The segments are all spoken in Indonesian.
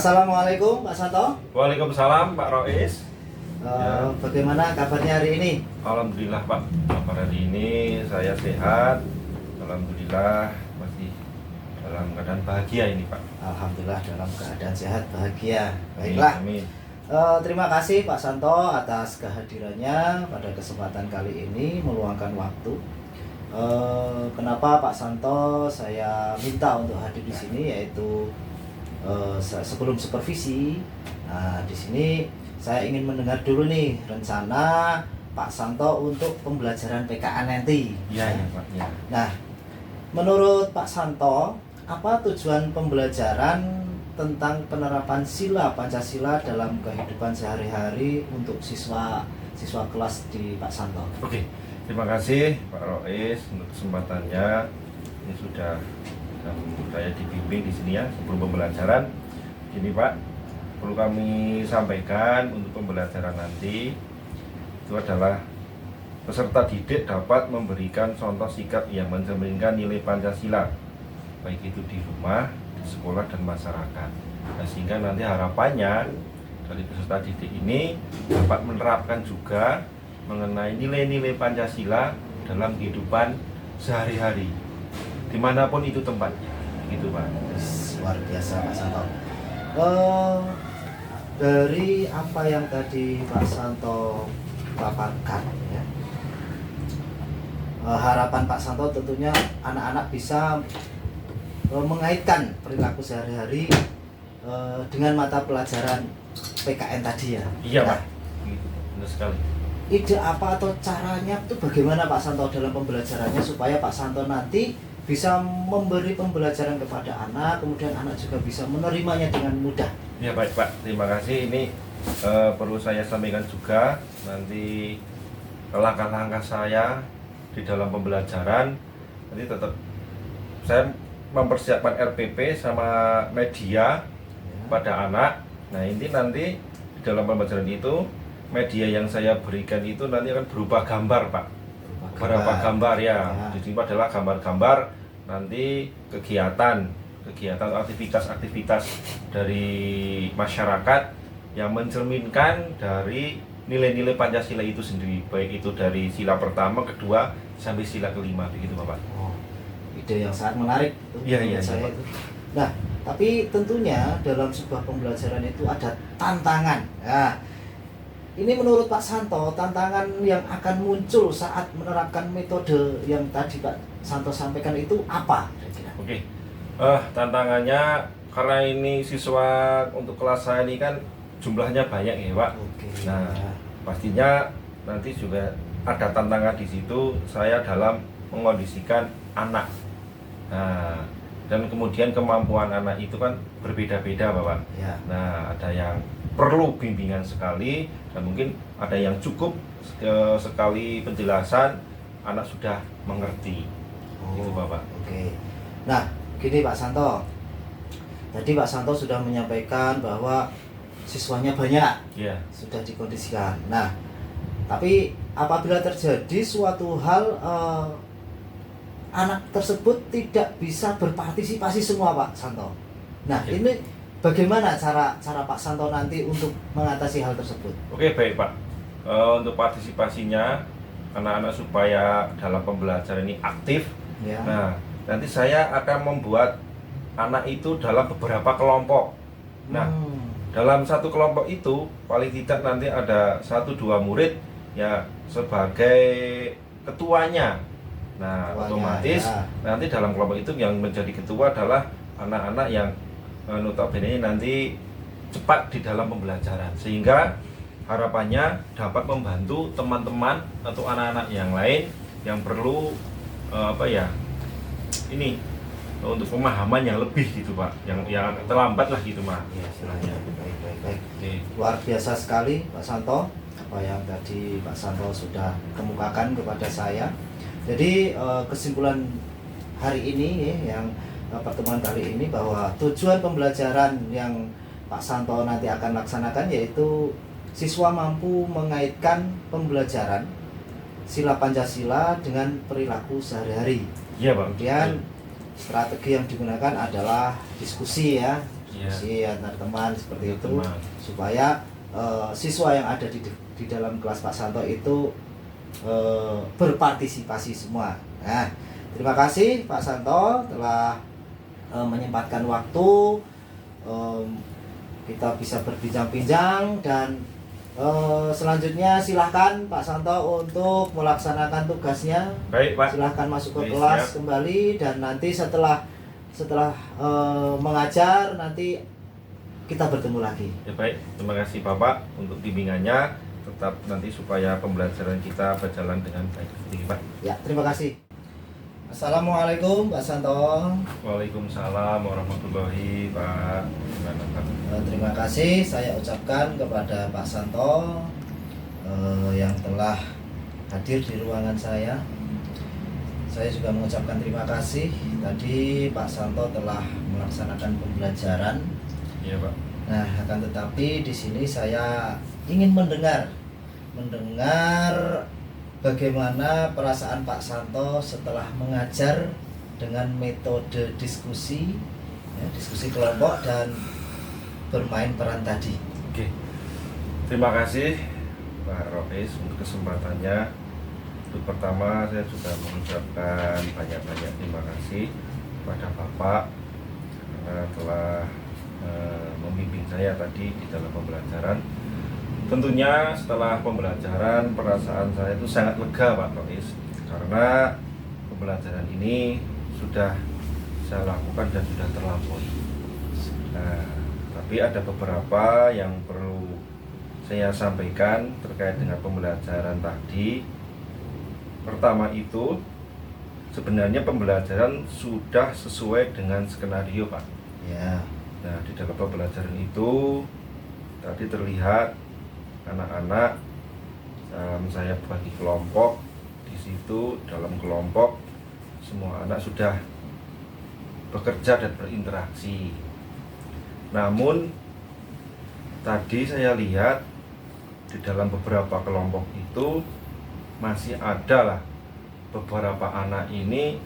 Assalamualaikum Pak Santo. Waalaikumsalam Pak Rois. Bagaimana kabarnya hari ini? Alhamdulillah Pak, kabar hari ini saya sehat. Alhamdulillah masih dalam keadaan bahagia ini Pak. Alhamdulillah dalam keadaan sehat bahagia. Baiklah. Amin. Terima kasih Pak Santo atas kehadirannya pada kesempatan kali ini meluangkan waktu. Kenapa Pak Santo saya minta untuk hadir di sini, yaitu sebelum supervisi. Nah, di sini saya ingin mendengar dulu nih rencana Pak Santo untuk pembelajaran PKN nanti. Iya ya Pak. Ya. Nah, menurut Pak Santo, apa tujuan pembelajaran tentang penerapan sila Pancasila dalam kehidupan sehari-hari untuk siswa kelas di Pak Santo? Oke, terima kasih Pak Rois untuk kesempatannya. Ini sudah saya dibimbing di sini ya sebelum pembelajaran. Ini Pak, perlu kami sampaikan untuk pembelajaran nanti itu adalah peserta didik dapat memberikan contoh sikap yang mencerminkan nilai Pancasila, baik itu di rumah, di sekolah, dan masyarakat. Nah, sehingga nanti harapannya dari peserta didik ini dapat menerapkan juga mengenai nilai-nilai Pancasila dalam kehidupan sehari-hari, dimanapun itu tempatnya, gitu Pak. Luar biasa Pak Santo. Dari apa yang tadi Pak Santo paparkan ya, harapan Pak Santo tentunya anak-anak bisa mengaitkan perilaku sehari-hari dengan mata pelajaran PKN tadi ya. Iya Pak, benar sekali. Ide apa atau caranya itu bagaimana Pak Santo dalam pembelajarannya supaya Pak Santo nanti bisa memberi pembelajaran kepada anak, kemudian anak juga bisa menerimanya dengan mudah. Ya baik Pak, terima kasih. Ini perlu saya sampaikan juga nanti langkah-langkah saya di dalam pembelajaran. Nanti tetap saya mempersiapkan RPP sama media pada anak. Nah ini nanti di dalam pembelajaran itu media yang saya berikan itu nanti akan berupa gambar Pak. Beberapa gambar ya. Di sini adalah gambar-gambar nanti kegiatan aktivitas dari masyarakat yang mencerminkan dari nilai-nilai Pancasila itu sendiri, baik itu dari sila pertama, kedua sampai sila kelima, begitu Bapak. Oh, ide yang sangat menarik. Iya. Nah, tapi tentunya dalam sebuah pembelajaran itu ada tantangan. Nah, ini menurut Pak Santo, tantangan yang akan muncul saat menerapkan metode yang tadi Pak Santo sampaikan itu apa? Oke, tantangannya karena ini siswa untuk kelas saya ini kan jumlahnya banyak ya Pak. Oke. Nah, pastinya nanti juga ada tantangan di situ saya dalam mengondisikan anak. Nah, dan kemudian kemampuan anak itu kan berbeda-beda Bapak. Ya. Nah, ada yang perlu bimbingan sekali dan mungkin ada yang cukup sekali penjelasan anak sudah mengerti. Itu Bapak. Oke. Nah, gini Pak Santo. Tadi Pak Santo sudah menyampaikan bahwa siswanya banyak. Iya. Sudah dikondisikan. Nah, tapi apabila terjadi suatu hal anak tersebut tidak bisa berpartisipasi semua Pak Santo. Nah, ya. Ini bagaimana cara Pak Santo nanti untuk mengatasi hal tersebut? Oke, baik Pak. Untuk partisipasinya anak-anak supaya dalam pembelajaran ini aktif. Ya. Nah, nanti saya akan membuat anak itu dalam beberapa kelompok. Nah, dalam satu kelompok itu paling tidak nanti ada 1-2 murid ya sebagai ketuanya. Nah, otomatis ya. Nanti dalam kelompok itu yang menjadi ketua adalah anak-anak yang notabene nanti cepat di dalam pembelajaran, sehingga harapannya dapat membantu teman-teman atau anak-anak yang lain yang perlu ini untuk pemahaman yang lebih gitu Pak, yang terlambat lah gitu Pak. Ya, silahkan. Baik. Luar biasa sekali Pak Santo apa yang tadi Pak Santo sudah kemukakan kepada saya. Jadi kesimpulan hari ini yang pertemuan kali ini bahwa tujuan pembelajaran yang Pak Santo nanti akan laksanakan yaitu siswa mampu mengaitkan pembelajaran sila Pancasila dengan perilaku sehari-hari. Iya Pak. Kemudian strategi yang digunakan adalah diskusi ya, diskusi antar teman seperti itu, teman. supaya siswa yang ada di dalam kelas Pak Santo itu berpartisipasi semua. Nah, terima kasih Pak Santo telah menyempatkan waktu, kita bisa berbincang-bincang, dan selanjutnya silahkan Pak Santo untuk melaksanakan tugasnya. Baik Pak. Silahkan masuk ke Baik, kelas siap. kembali, dan nanti setelah mengajar nanti kita bertemu lagi. Ya baik, terima kasih Bapak untuk bimbingannya. Tetap nanti supaya pembelajaran kita berjalan dengan baik. Terima Pak. Ya, terima kasih. Assalamualaikum Pak Santo. Waalaikumsalam warahmatullahi Pak. Gimana Pak? Terima kasih saya ucapkan kepada Pak Santo yang telah hadir di ruangan saya. Saya juga mengucapkan terima kasih. Tadi Pak Santo telah melaksanakan pembelajaran. Iya Pak. Nah, akan tetapi di sini saya ingin mendengar bagaimana perasaan Pak Santo setelah mengajar dengan metode diskusi, ya, diskusi kelompok dan bermain peran tadi. Oke. Terima kasih Pak Rois untuk kesempatannya. Untuk pertama saya juga mengucapkan banyak-banyak terima kasih kepada Bapak karena telah membimbing saya tadi di dalam pembelajaran. Tentunya setelah pembelajaran perasaan saya itu sangat lega Pak Rois, karena pembelajaran ini sudah saya lakukan dan sudah terlampaui. Nah, tapi ada beberapa yang perlu saya sampaikan terkait dengan pembelajaran tadi. Pertama itu, sebenarnya pembelajaran sudah sesuai dengan skenario Pak. Ya. Nah, di dalam pembelajaran itu tadi terlihat anak-anak saya bagi kelompok. Di situ dalam kelompok semua anak sudah bekerja dan berinteraksi. Namun tadi saya lihat di dalam beberapa kelompok itu masih ada lah beberapa anak ini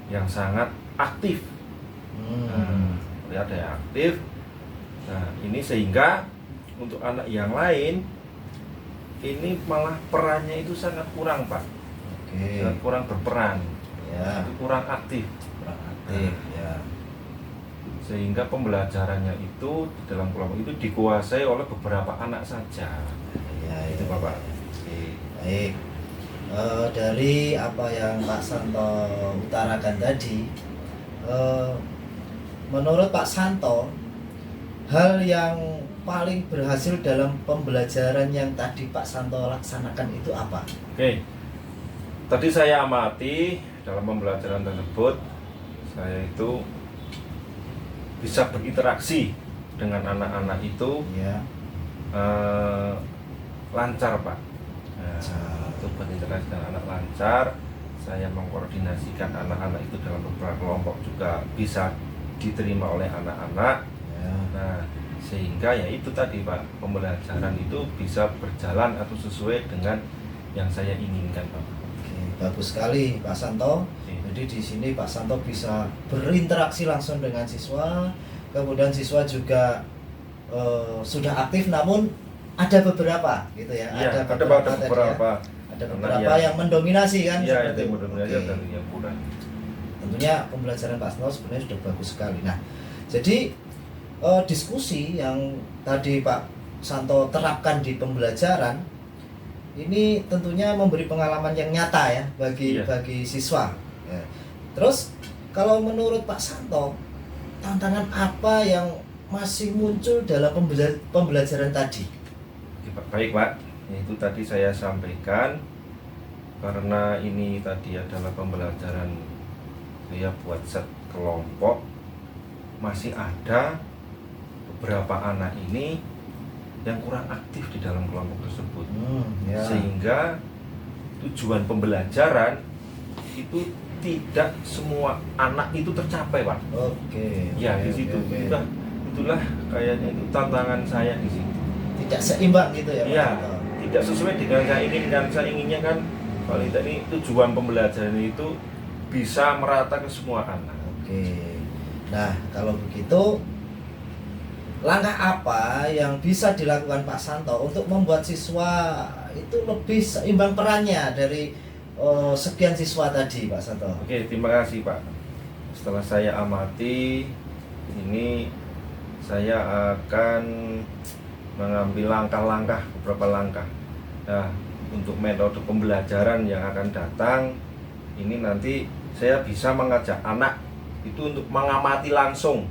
yang sangat aktif. Ada yang aktif. Nah, ini sehingga untuk anak yang lain ini malah perannya itu sangat kurang Pak. Oke. Sangat kurang berperan. Ya. Kurang aktif. Kurang aktif. Ya. Sehingga pembelajarannya itu di dalam kelompok itu dikuasai oleh beberapa anak saja. Ya, Itu Bapak. Baik. Dari apa yang Pak Santo utarakan tadi, menurut Pak Santo, hal yang paling berhasil dalam pembelajaran yang tadi Pak Santo laksanakan itu apa? Oke. Tadi saya amati dalam pembelajaran tersebut, saya itu bisa berinteraksi dengan anak-anak itu Ya. Lancar Pak. Nah, untuk berinteraksi dengan anak lancar, saya mengkoordinasikan anak-anak itu dalam beberapa kelompok juga bisa diterima oleh anak-anak. Ya. Nah, sehingga ya itu tadi Pak, pembelajaran itu bisa berjalan atau sesuai dengan yang saya inginkan Pak. Oke, bagus sekali Pak Santo. Jadi di sini Pak Santo bisa berinteraksi langsung dengan siswa, kemudian siswa juga sudah aktif, namun ada beberapa gitu ya. Ya, ada beberapa yang mendominasi kan, ya, seperti itu mendominasi dan yang kurang. Tentunya pembelajaran Pak Santo sebenarnya sudah bagus sekali. Nah, jadi diskusi yang tadi Pak Santo terapkan di pembelajaran ini tentunya memberi pengalaman yang nyata ya bagi siswa. Ya. Terus kalau menurut Pak Santo, tantangan apa yang masih muncul dalam pembelajaran tadi? Baik Pak, itu tadi saya sampaikan, karena ini tadi adalah pembelajaran saya buat set kelompok, masih ada beberapa anak ini yang kurang aktif di dalam kelompok tersebut. Ya. Sehingga tujuan pembelajaran itu tidak semua anak itu tercapai Pak. Oke. Ya, oke, di situ oke. itulah kayaknya itu tantangan saya di situ. Tidak seimbang gitu ya Pak Iya, Santo? tidak sesuai dengan saya inginkan. Saya inginnya kan paling tidak ini tujuan pembelajaran itu bisa merata ke semua anak. Oke. Nah, kalau begitu langkah apa yang bisa dilakukan Pak Santo untuk membuat siswa itu lebih seimbang perannya dari sekian siswa tadi, Pak Santo? Oke, terima kasih Pak. Setelah saya amati, ini saya akan mengambil langkah-langkah, beberapa langkah. Nah, untuk metode pembelajaran yang akan datang, ini nanti saya bisa mengajak anak itu untuk mengamati langsung.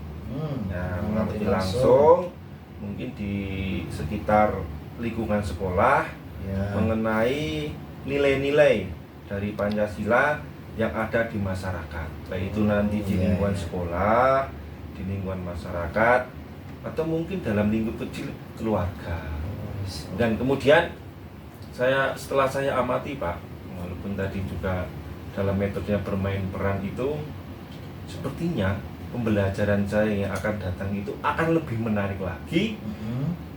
Nah, mengamati langsung, mungkin di sekitar lingkungan sekolah, mengenai nilai-nilai dari Pancasila yang ada di masyarakat, baik itu nanti di lingkungan sekolah, di lingkungan masyarakat, atau mungkin dalam lingkup kecil keluarga. Dan kemudian setelah saya amati Pak, walaupun tadi juga dalam metodenya bermain peran itu, sepertinya pembelajaran saya yang akan datang itu akan lebih menarik lagi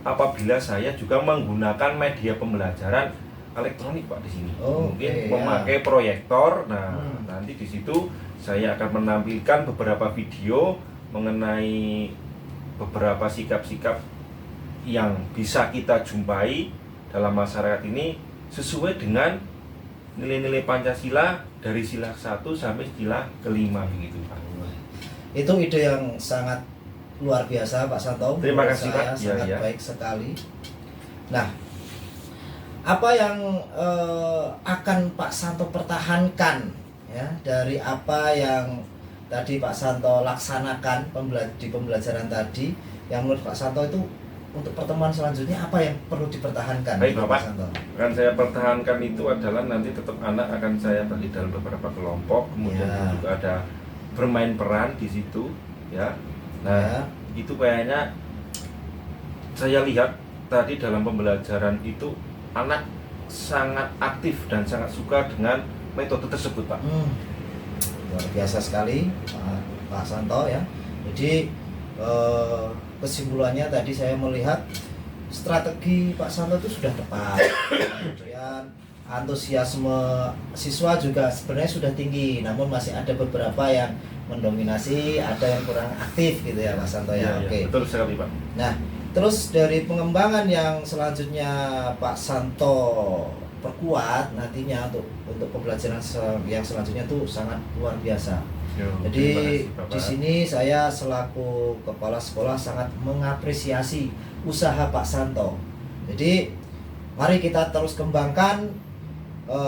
apabila saya juga menggunakan media pembelajaran elektronik Pak di sini. Mungkin memakai proyektor. Nah, nanti di situ saya akan menampilkan beberapa video mengenai beberapa sikap-sikap yang bisa kita jumpai dalam masyarakat ini sesuai dengan nilai-nilai Pancasila dari sila 1 sampai sila ke-5 begitu Pak. Itu ide yang sangat luar biasa Pak Santo. Terima kasih Pak. Sangat baik sekali. Nah, apa yang akan Pak Santo pertahankan ya dari apa yang tadi Pak Santo laksanakan di pembelajaran tadi, yang menurut Pak Santo itu untuk pertemuan selanjutnya apa yang perlu dipertahankan? Baik Bapak, akan saya pertahankan itu adalah nanti tetap anak akan saya bagi dalam beberapa kelompok, kemudian juga ada bermain peran di situ, ya. Nah, itu kayaknya saya lihat tadi dalam pembelajaran itu anak sangat aktif dan sangat suka dengan metode tersebut, Pak. Luar biasa sekali, Pak Santo ya. Jadi kesimpulannya tadi saya melihat strategi Pak Santo itu sudah tepat. Kemudian antusiasme siswa juga sebenarnya sudah tinggi, namun masih ada beberapa yang mendominasi, ada yang kurang aktif gitu ya Pak Santo ya. Oke. Betul sekali Pak. Nah, terus dari pengembangan yang selanjutnya Pak Santo perkuat nantinya untuk pembelajaran yang selanjutnya tuh sangat luar biasa. Jadi di sini saya selaku kepala sekolah sangat mengapresiasi usaha Pak Santo. Jadi mari kita terus kembangkan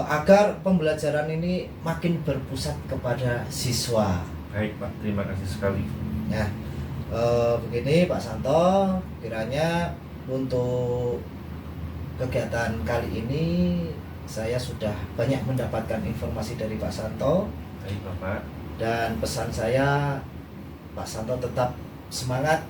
agar pembelajaran ini makin berpusat kepada siswa. Baik Pak, terima kasih sekali. Ya, begini Pak Santo, kiranya untuk kegiatan kali ini saya sudah banyak mendapatkan informasi dari Pak Santo. Baik Bapak. Dan pesan saya, Pak Santo tetap semangat,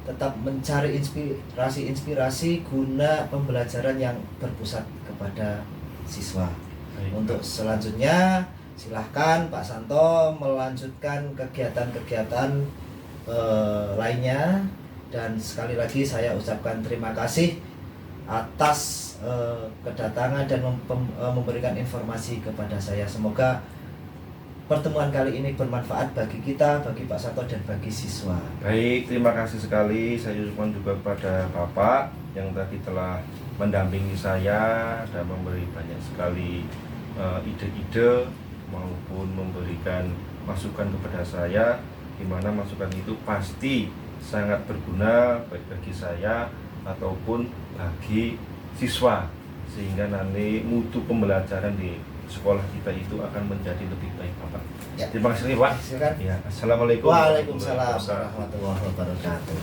tetap mencari inspirasi guna pembelajaran yang berpusat kepada siswa. Baik, untuk selanjutnya silahkan Pak Santo melanjutkan kegiatan-kegiatan lainnya, dan sekali lagi saya ucapkan terima kasih atas kedatangan dan memberikan informasi kepada saya. Semoga pertemuan kali ini bermanfaat bagi kita, bagi Pak Santo dan bagi siswa. Baik, terima kasih sekali. Saya ucapkan juga kepada Bapak yang tadi telah mendampingi saya dan memberi banyak sekali ide-ide maupun memberikan masukan kepada saya, di mana masukan itu pasti sangat berguna baik bagi saya ataupun bagi siswa, sehingga nanti mutu pembelajaran di sekolah kita itu akan menjadi lebih baik Bapak. Ya. Terima kasih Pak. Silakan. Ya, Assalamualaikum. Waalaikumsalam warahmatullahi wabarakatuh.